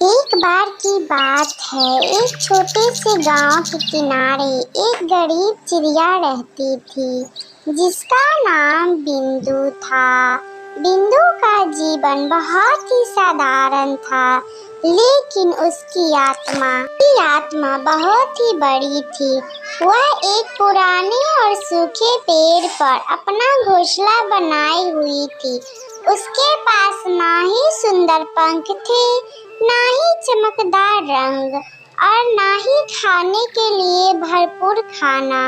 एक बार की बात है, एक छोटे से गांव के किनारे एक गरीब चिड़िया रहती थी जिसका नाम बिंदु था। बिंदु का जीवन बहुत ही साधारण था, लेकिन उसकी आत्मा बहुत ही बड़ी थी। वह एक पुराने और सूखे पेड़ पर अपना घोंसला बनाई हुई थी। उसके पास ना ही सुंदर पंख थे, ना ही चमकदार रंग और ना ही खाने के लिए भरपूर खाना।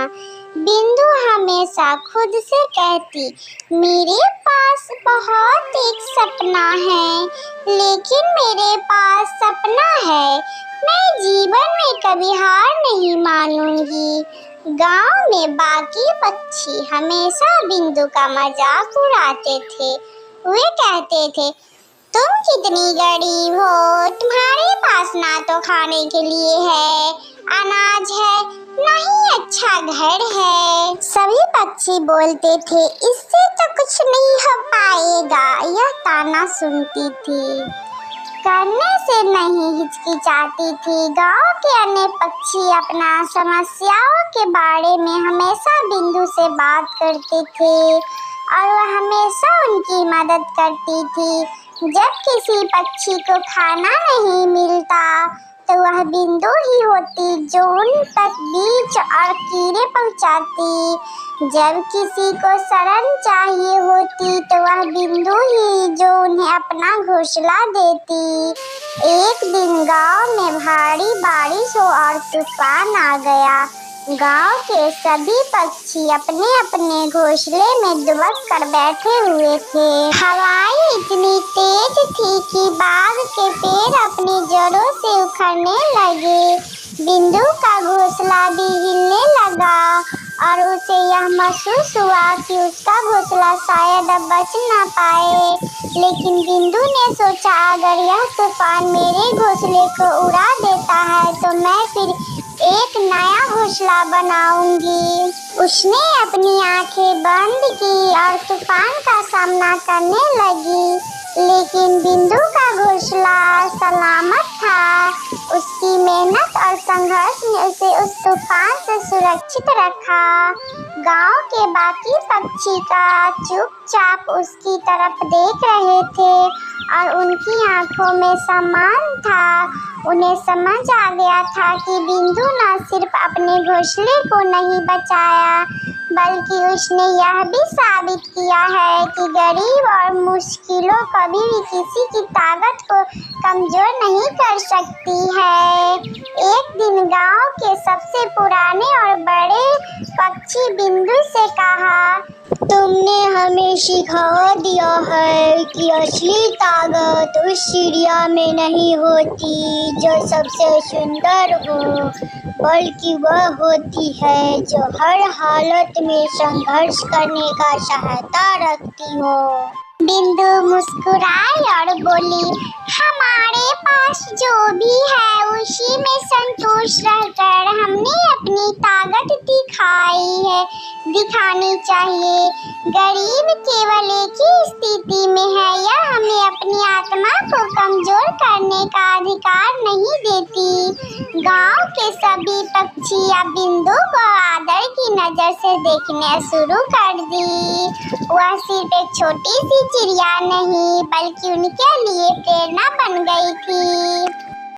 बिंदु हमेशा खुद से कहती, मेरे पास बहुत एक सपना है, लेकिन मेरे पास सपना है, मैं जीवन में कभी हार नहीं मानूंगी। गांव में बाकी पक्षी हमेशा बिंदु का मजाक उड़ाते थे। वे कहते थे, तुम कितनी गरीब हो, तुम्हारे पास ना तो खाने के लिए है, अनाज है, ना ही अच्छा घर है। सभी पक्षी बोलते थे, इससे तो कुछ नहीं हो पाएगा। यह ताना सुनती थी, करने से नहीं हिचकिचाती थी। गांव के अन्य पक्षी अपना समस्याओं के बारे में हमेशा बिंदु से बात करते थे और वह हमेशा उनकी मदद करती थी। जब किसी पक्षी को खाना नहीं मिलता तो वह बिंदु ही होती जो उन तक बीज और कीड़े पहुंचाती। जब किसी को शरण चाहिए होती तो वह बिंदु ही जो उन्हें अपना घोंसला देती। एक दिन गांव में भारी बारिश हो और तूफान आ गया। गांव के सभी पक्षी अपने अपने घोंसले में दुबक कर बैठे हुए थे। हवाएं इतनी तेज थी कि बाग के पेड़ अपनी जड़ों से उखड़ने लगे। बिंदु का घोंसला भी हिलने लगा और उसे यह महसूस हुआ कि उसका घोंसला शायद अब बच ना पाए। लेकिन बिंदु ने सोचा, अगर यह तूफान मेरे घोंसले को उड़ा देता है तो मैं फिर एक नया घोंसला बनाऊंगी। उसने अपनी आंखें बंद की और तूफान का सामना करने लगी, लेकिन बिंदु का घोंसला सलामत था। उसकी मेहनत और संघर्ष ने उसे उस तूफान से सुरक्षित रखा। गांव के बाकी पक्षी का चुपचाप उसकी तरफ देख रहे थे और उनकी आंखों में सम्मान था। उन्हें समझ आ गया था कि बिंदु न सिर्फ अपने घोंसले को नहीं बचाया, बल्कि उसने यह भी साबित किया है कि गरीब और मुश्किलों कभी भी किसी की ताकत को कमजोर नहीं कर सकती है। एक दिन गांव के सबसे पुराने और बड़े पक्षी बिंदु से कहा, तुमने हमें सिखा दिया है कि असली ताकत उस चिड़िया में नहीं होती जो सबसे सुंदर हो, बल्कि वह होती है जो हर हालत में संघर्ष करने का सहायता रखती हो। बिंदु मुस्कुराई और बोली, हमारे पास जो भी है उसी में संतुष्ट रहकर हमने अपनी ताकत दिखानी चाहिए। गरीब केवल एक ही स्थिति में है, यह हमें अपनी आत्मा को कमजोर करने का अधिकार नहीं देती। गांव के सभी पक्षी अब बिंदु को आदर की नजर से देखने शुरू कर दी। वह सिर्फ एक छोटी सी चिड़िया नहीं, बल्कि उनके लिए प्रेरणा बन गई थी।